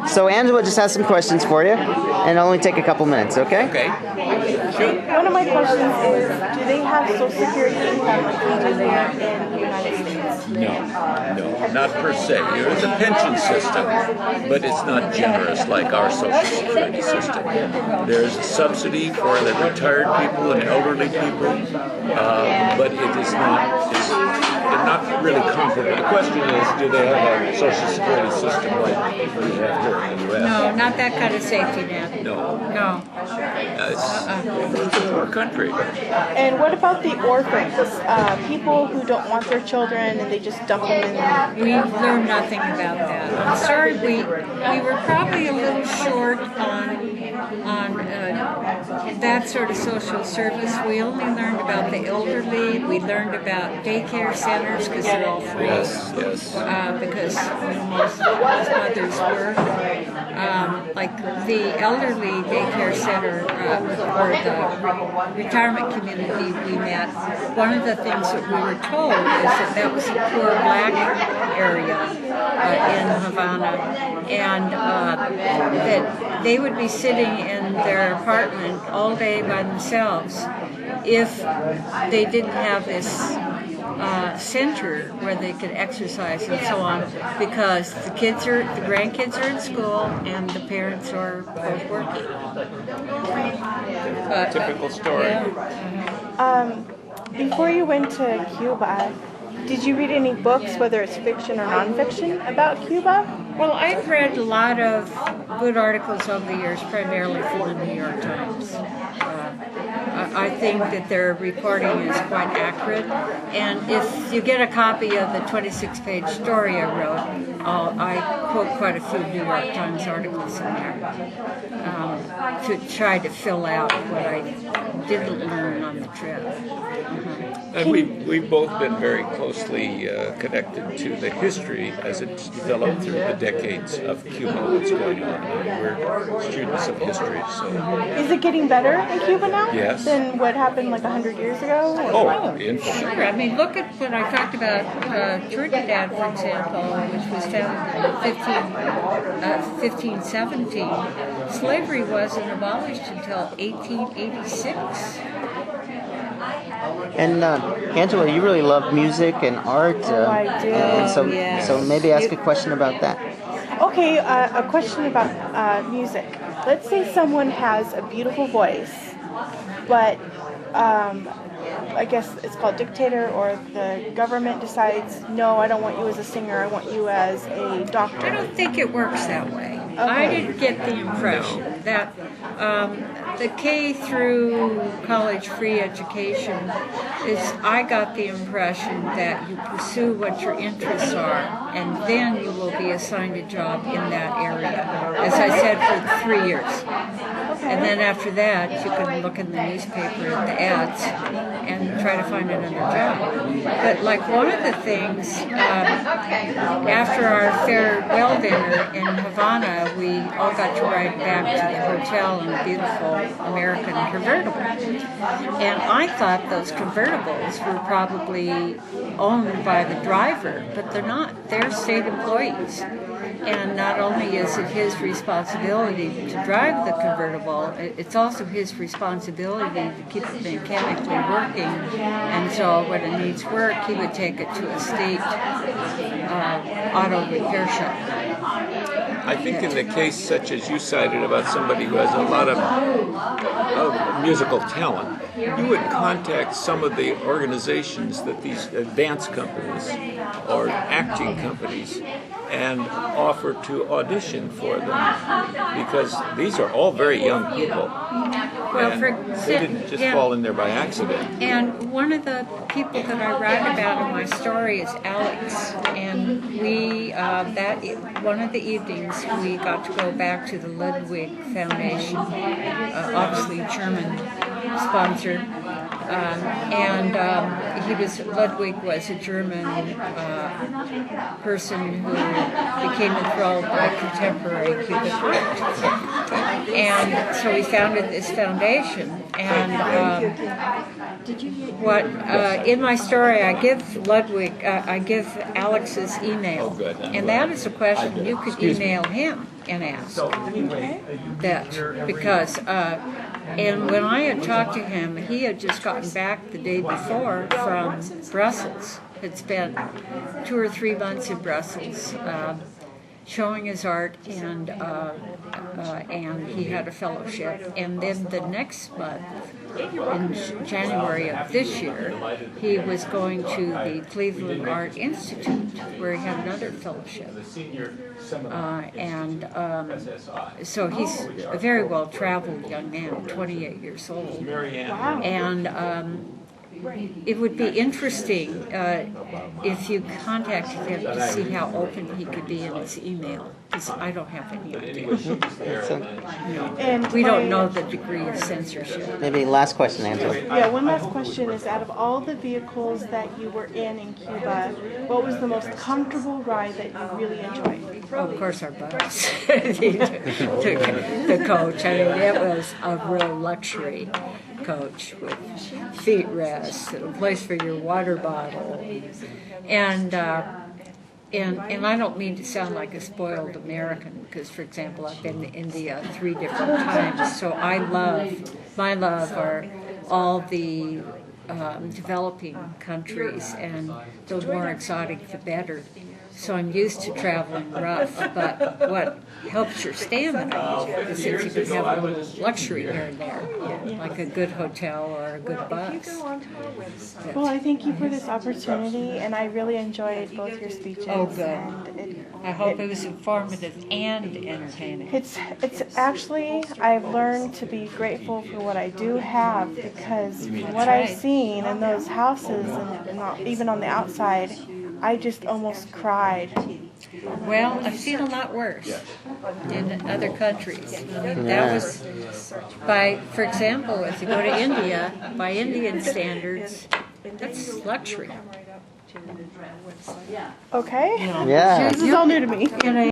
So Angela just has some questions for you, and it'll only take a couple minutes, okay? Okay. One of my questions is, do they have Social Security income like we do here in the United States? No, not per se. There is a pension system, but it's not generous like our Social Security system. There's a subsidy for the retired people and elderly people, but it is not. They're not really comparable. The question is, do they have a Social Security system like we have here in the U.S.? No, not that kind of safety net. No. No. It's a poor country. And what about the orphans? People who don't want their children and they just dump them in. We've learned nothing about that. I'm sorry, we were probably a little short on that sort of social service. We only learned about the elderly. We learned about daycare centers because they're all free. Yes. Because most mothers work. Like the elderly daycare center or the retirement community we met, one of the things that we were told is that was a poor black area in Havana, and that they would be sitting in their apartment all day by themselves if they didn't have this center where they could exercise and so on, because the grandkids are in school and the parents are both working. But, Typical story. Yeah. Before you went to Cuba, did you read any books, whether it's fiction or nonfiction, about Cuba? Well, I've read a lot of good articles over the years, primarily from the New York Times. I think that their reporting is quite accurate, and if you get a copy of the 26-page story I wrote, I quote quite a few New York Times articles in there to try to fill out what I didn't learn on the trip. And we've both been very closely connected to the history as it's developed through the decades of Cuba, what's going on. We're students of history, so. Is it getting better in Cuba now? Yes. Than what happened like 100 years ago? Oh, infinitely. Sure. I mean, look at when I talked about Trinidad, for example, which was founded in 1517. Slavery wasn't abolished until 1886. And Angela, you really love music and art. I do. And so, Yes. so maybe ask a question about that. Okay, a question about music. Let's say someone has a beautiful voice, but I guess it's called dictator, or the government decides, no, I don't want you as a singer, I want you as a doctor. I don't think it works that way. I didn't get the impression that the K through college free education is, I got the impression that you pursue what your interests are, and then you will be assigned a job in that area. As I said, for 3 years. And then after that, you can look in the newspaper at the ads and try to find another job. But like one of the things, after our farewell dinner in Havana, we all got to ride back to the hotel in a beautiful American convertible. And I thought those convertibles were probably owned by the driver, but they're not. They're state employees. And not only is it his responsibility to drive the convertible, it's also his responsibility to keep it mechanically working. And so when it needs work, he would take it to a state auto repair shop. I think in the case such as you cited about somebody who has a lot of musical talent, you would contact some of the organizations that these dance companies or acting companies and offer to audition for them, because these are all very young people. Well, And they didn't just fall in there by accident. And one of the people that I write about in my story is Alex, and we one of the evenings we got to go back to the Ludwig Foundation, obviously German sponsor, Ludwig was a German person who became enthralled by contemporary Cuban art. And so we founded this foundation, and in my story I give Alex's email, and that is a question you could email him. and ask that, because and when I had talked to him, he had just gotten back the day before from Brussels. Had spent 2 or 3 months in Brussels showing his art, and he had a fellowship. And then the next month, in January of this year, he was going to the Cleveland Art Institute, where he had another fellowship. So he's a very well-traveled young man, 28 years old. Wow. And it would be interesting if you contacted him to see how open he could be in his email, because I don't have any idea. And We don't know the degree of censorship. Maybe last question, Angela. Yeah, one last question is, out of all the vehicles that you were in Cuba, what was the most comfortable ride that you really enjoyed? Oh, of course, our bus, the coach. I mean, it was a real luxury coach with feet rests, and a place for your water bottle, and I don't mean to sound like a spoiled American, because, for example, I've been to India 3 different times, so my love are all the developing countries, and the more exotic, the better. So I'm used to traveling rough, but what helps your stamina is if you can have a little luxury here and there, like a good hotel or a good bus. Well, I thank you for this opportunity, and I really enjoyed both your speeches. Oh, good. And I hope it was informative and entertaining. it's actually, I've learned to be grateful for what I do have, because what I've seen in those houses, and even on the outside, I just almost cried. Well, I've seen a lot worse in other countries. I mean, that was for example, if you go to India, by Indian standards, that's luxury. Okay? Yeah. This is all new to me.